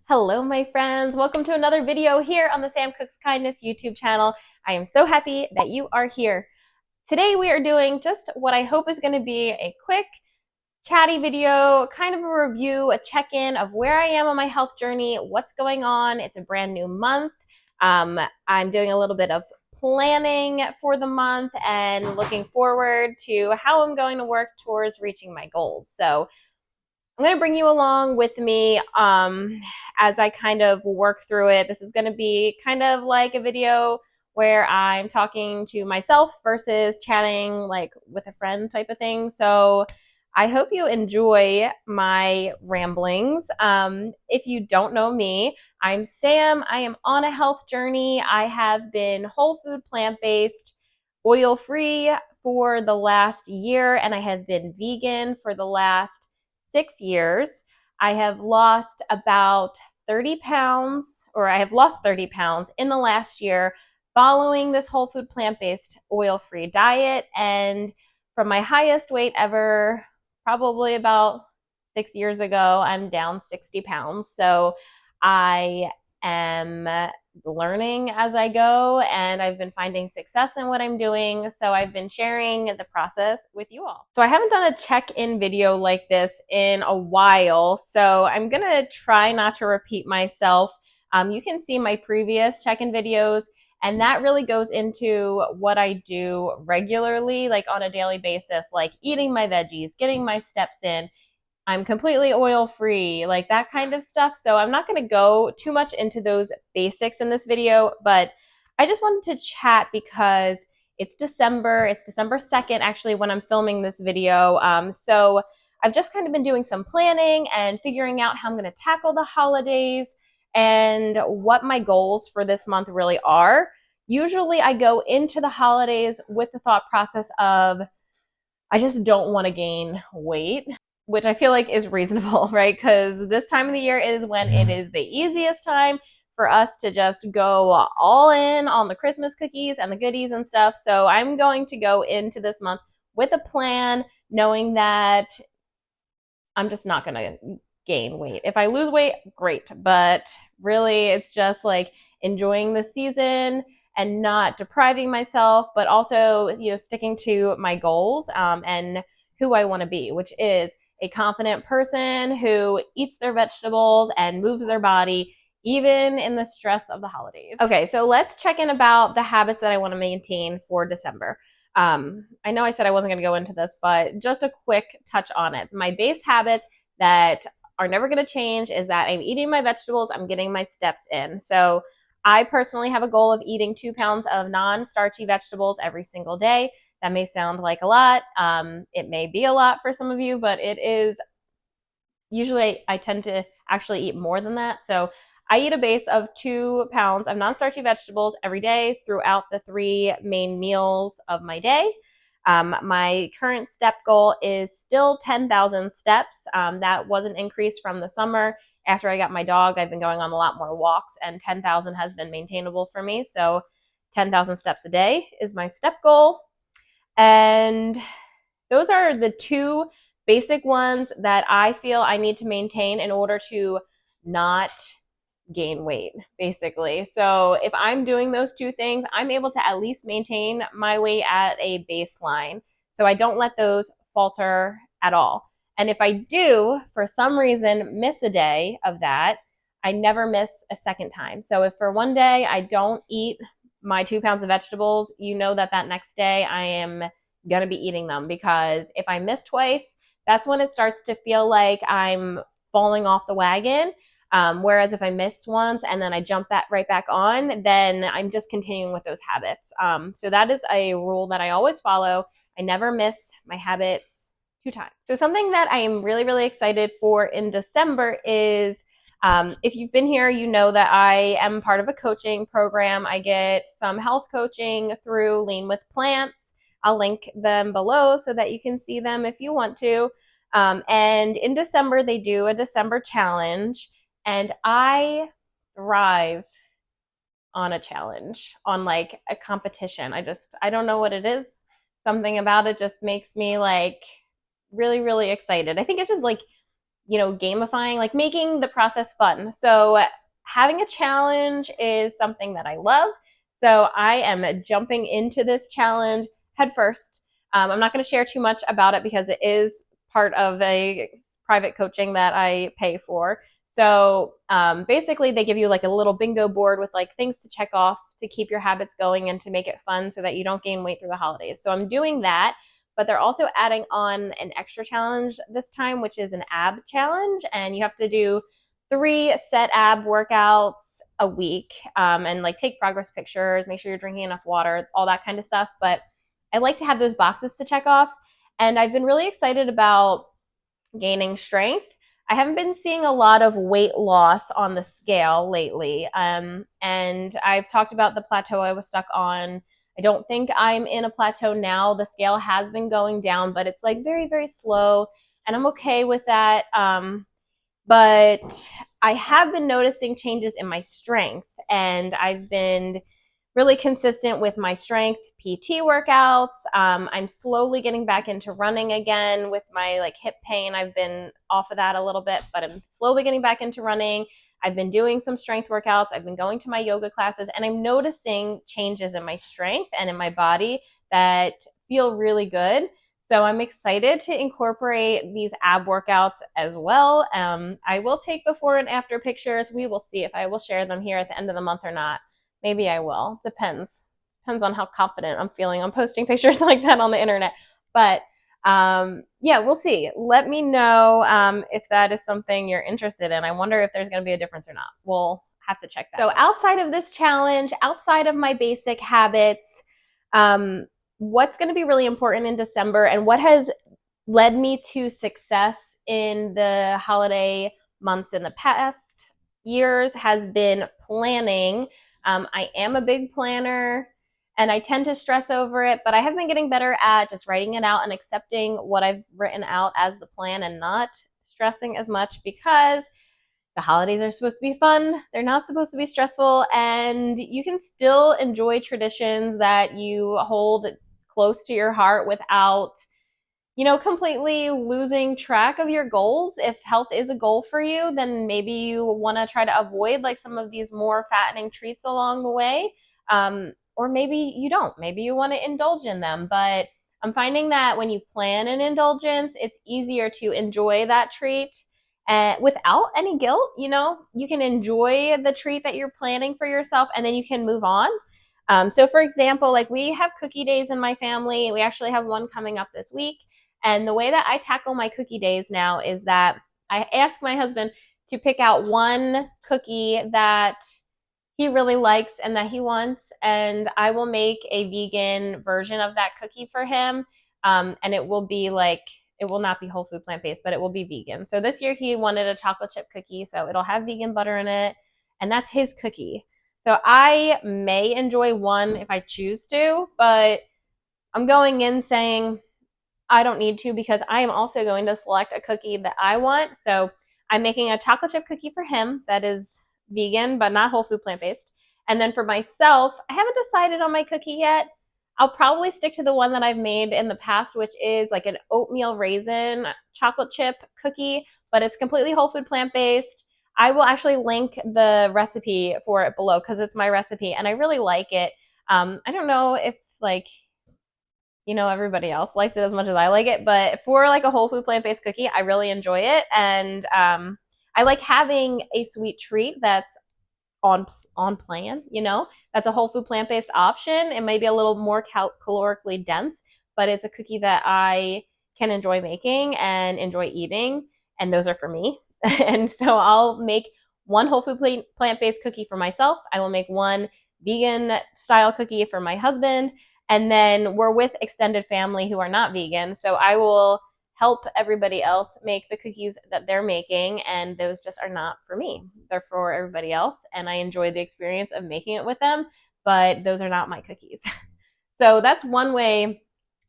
Hello, my friends. Welcome to another video here on the Sam Cooks Kindness YouTube channel. I am so happy that you are here. Today we are doing just what I hope is going to be a quick, chatty video, kind of a review, a check-in of where I am on my health journey, what's going on. It's a brand new month. I'm doing a little bit of planning for the month and looking forward to how I'm going to work towards reaching my goals. So I'm going to bring you along with me as I kind of work through it. This is going to be kind of like a video where I'm talking to myself versus chatting like with a friend type of thing. So I hope you enjoy my ramblings. If you don't know me, I'm Sam. I am on a health journey. I have been whole food, plant-based, oil-free for the last year, and I have been vegan for the last 6 years. I have lost about 30 pounds, or I have lost 30 pounds in the last year following this whole food, plant-based, oil-free diet. And from my highest weight ever, probably about 6 years ago, I'm down 60 pounds. So I am learning as I go, and I've been finding success in what I'm doing. So I've been sharing the process with you all. So I haven't done a check-in video like this in a while, so I'm gonna try not to repeat myself. You can see my previous check-in videos, and that really goes into what I do regularly, like on a daily basis, like eating my veggies, getting my steps in. I'm completely oil-free, like that kind of stuff. So I'm not going to go too much into those basics in this video, but I just wanted to chat because it's December 2nd, actually, when I'm filming this video. So I've just kind of been doing some planning and figuring out how I'm going to tackle the holidays and what my goals for this month really are. Usually I go into the holidays with the thought process of, I just don't want to gain weight, which I feel like is reasonable, right? Because this time of the year is when it is the easiest time for us to just go all in on the Christmas cookies and the goodies and stuff. So I'm going to go into this month with a plan, knowing that I'm just not going to gain weight. If I lose weight, great. But really, it's just like enjoying the season and not depriving myself, but also, sticking to my goals and who I want to be, which is a confident person who eats their vegetables and moves their body, even in the stress of the holidays. Okay, so let's check in about the habits that I want to maintain for December. I know I said I wasn't going to go into this, but just a quick touch on it. My base habits that are never going to change is that I'm eating my vegetables, I'm getting my steps in. So I personally have a goal of eating 2 pounds of non-starchy vegetables every single day. That may sound like a lot. It may be a lot for some of you, but it is. Usually I tend to actually eat more than that. So I eat a base of 2 pounds of non-starchy vegetables every day throughout the 3 main meals of my day. My current step goal is still 10,000 steps. That was an increase from the summer. After I got my dog, I've been going on a lot more walks, and 10,000 has been maintainable for me. So 10,000 steps a day is my step goal. And those are the 2 basic ones that I feel I need to maintain in order to not gain weight, basically. So if I'm doing those 2 things, I'm able to at least maintain my weight at a baseline. So I don't let those falter at all. And if I do, for some reason, miss a day of that, I never miss a second time. So if for one day I don't eat my 2 pounds of vegetables, you know that next day I am going to be eating them, because if I miss twice, that's when it starts to feel like I'm falling off the wagon. Whereas if I miss once and then I jump right back on, then I'm just continuing with those habits. So that is a rule that I always follow. I never miss my habits 2 times. So something that I am really, really excited for in December is, if you've been here, you know that I am part of a coaching program. I get some health coaching through Lean with Plants. I'll link them below so that you can see them if you want to. And in December, they do a December challenge. And I thrive on a challenge, on like a competition. I don't know what it is. Something about it just makes me like really, really excited. I think it's just like gamifying, like making the process fun. So having a challenge is something that I love. So I am jumping into this challenge head first. I'm not going to share too much about it because it is part of a private coaching that I pay for. So basically, they give you like a little bingo board with like things to check off to keep your habits going and to make it fun so that you don't gain weight through the holidays. So I'm doing that, but they're also adding on an extra challenge this time, which is an ab challenge. And you have to do 3 set ab workouts a week, and like take progress pictures, make sure you're drinking enough water, all that kind of stuff. But I like to have those boxes to check off. And I've been really excited about gaining strength. I haven't been seeing a lot of weight loss on the scale lately. And I've talked about the plateau I was stuck on. I don't think I'm in a plateau now. The scale has been going down, but it's like very, very slow. And I'm okay with that. But I have been noticing changes in my strength, and I've been really consistent with my strength PT workouts. I'm slowly getting back into running again with my like hip pain. I've been off of that a little bit, but I'm slowly getting back into running. I've been doing some strength workouts. I've been going to my yoga classes, and I'm noticing changes in my strength and in my body that feel really good. So I'm excited to incorporate these ab workouts as well. I will take before and after pictures. We will see if I will share them here at the end of the month or not. Maybe I will. Depends on how confident I'm feeling on posting pictures like that on the internet. But yeah, we'll see. Let me know if that is something you're interested in. I wonder if there's going to be a difference or not. We'll have to check that. So outside of this challenge, outside of my basic habits, what's going to be really important in December and what has led me to success in the holiday months in the past years has been planning. I am a big planner and I tend to stress over it, but I have been getting better at just writing it out and accepting what I've written out as the plan and not stressing as much, because the holidays are supposed to be fun. They're not supposed to be stressful, and you can still enjoy traditions that you hold close to your heart without completely losing track of your goals. If health is a goal for you, then maybe you want to try to avoid like some of these more fattening treats along the way. Or maybe you don't. Maybe you want to indulge in them. But I'm finding that when you plan an indulgence, it's easier to enjoy that treat without any guilt. You can enjoy the treat that you're planning for yourself, and then you can move on. So for example, like we have cookie days in my family. We actually have one coming up this week. And the way that I tackle my cookie days now is that I ask my husband to pick out one cookie that he really likes and that he wants, and I will make a vegan version of that cookie for him. And it will not be whole food plant-based, but it will be vegan. So this year he wanted a chocolate chip cookie, so it'll have vegan butter in it, and that's his cookie. So I may enjoy one if I choose to, but I'm going in saying I don't need to, because I am also going to select a cookie that I want. So I'm making a chocolate chip cookie for him that is vegan, but not whole food plant-based. And then for myself, I haven't decided on my cookie yet. I'll probably stick to the one that I've made in the past, which is like an oatmeal raisin chocolate chip cookie, but it's completely whole food plant-based. I will actually link the recipe for it below because it's my recipe and I really like it. I don't know if everybody else likes it as much as I like it, but for like a whole food plant-based cookie, I really enjoy it. And I like having a sweet treat that's on plan, that's a whole food plant-based option. It may be a little more calorically dense, but it's a cookie that I can enjoy making and enjoy eating, and those are for me. And so I'll make one whole food plant-based cookie for myself. I will make one vegan style cookie for my husband. And then we're with extended family who are not vegan. So I will help everybody else make the cookies that they're making. And those just are not for me. They're for everybody else. And I enjoy the experience of making it with them, but those are not my cookies. So that's one way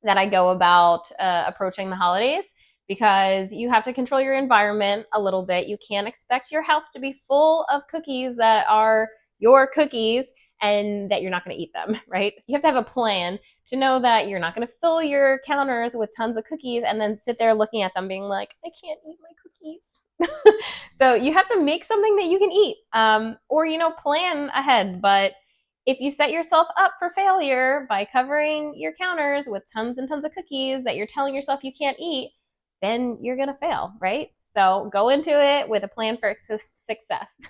that I go about approaching the holidays, because you have to control your environment a little bit. You can't expect your house to be full of cookies that are your cookies and that you're not going to eat them, right? You have to have a plan to know that you're not going to fill your counters with tons of cookies and then sit there looking at them being like, I can't eat my cookies. So you have to make something that you can eat, or, plan ahead. But if you set yourself up for failure by covering your counters with tons and tons of cookies that you're telling yourself you can't eat, then you're going to fail, right? So go into it with a plan for success.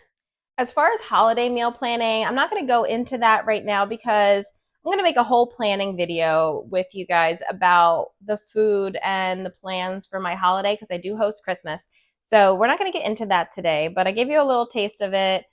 As far as holiday meal planning, I'm not going to go into that right now because I'm going to make a whole planning video with you guys about the food and the plans for my holiday because I do host Christmas. So we're not going to get into that today, but I gave you a little taste of it,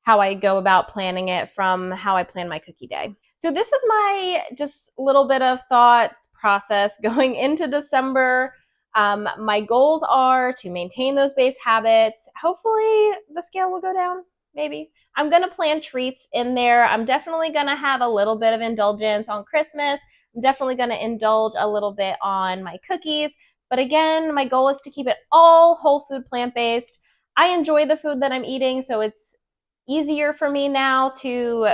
how I go about planning it from how I plan my cookie day. So this is my just little bit of thought process going into December. My goals are to maintain those base habits. Hopefully the scale will go down, maybe. I'm going to plan treats in there. I'm definitely going to have a little bit of indulgence on Christmas. I'm definitely going to indulge a little bit on my cookies. But again, my goal is to keep it all whole food plant-based. I enjoy the food that I'm eating, so it's easier for me now to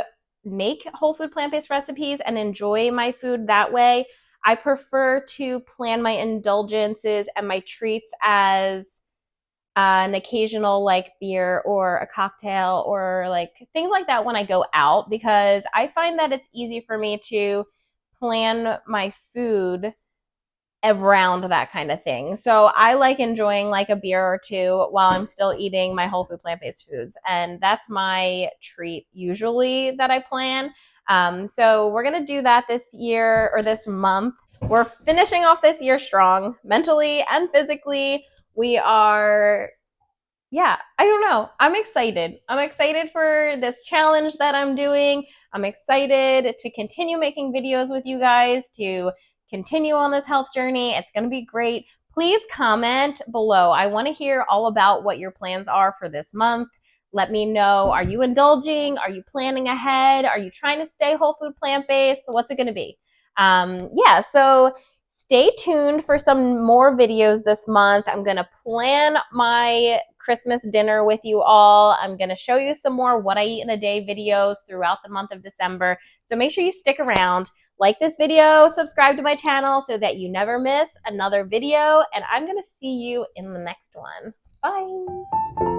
make whole food plant-based recipes and enjoy my food that way. I prefer to plan my indulgences and my treats as an occasional like beer or a cocktail or like things like that when I go out, because I find that it's easy for me to plan my food around that kind of thing. So I like enjoying like a beer or two while I'm still eating my whole food plant-based foods. And that's my treat usually that I plan. So we're going to do that this year or this month. We're finishing off this year strong, mentally and physically. We are, yeah, I don't know. I'm excited. I'm excited for this challenge that I'm doing. I'm excited to continue making videos with you guys, to continue on this health journey. It's going to be great. Please comment below. I want to hear all about what your plans are for this month. Let me know. Are you indulging? Are you planning ahead? Are you trying to stay whole food plant-based? What's it going to be? Yeah, so stay tuned for some more videos this month. I'm going to plan my Christmas dinner with you all. I'm going to show you some more what I eat in a day videos throughout the month of December. So make sure you stick around. Like this video, subscribe to my channel so that you never miss another video, and I'm going to see you in the next one. Bye.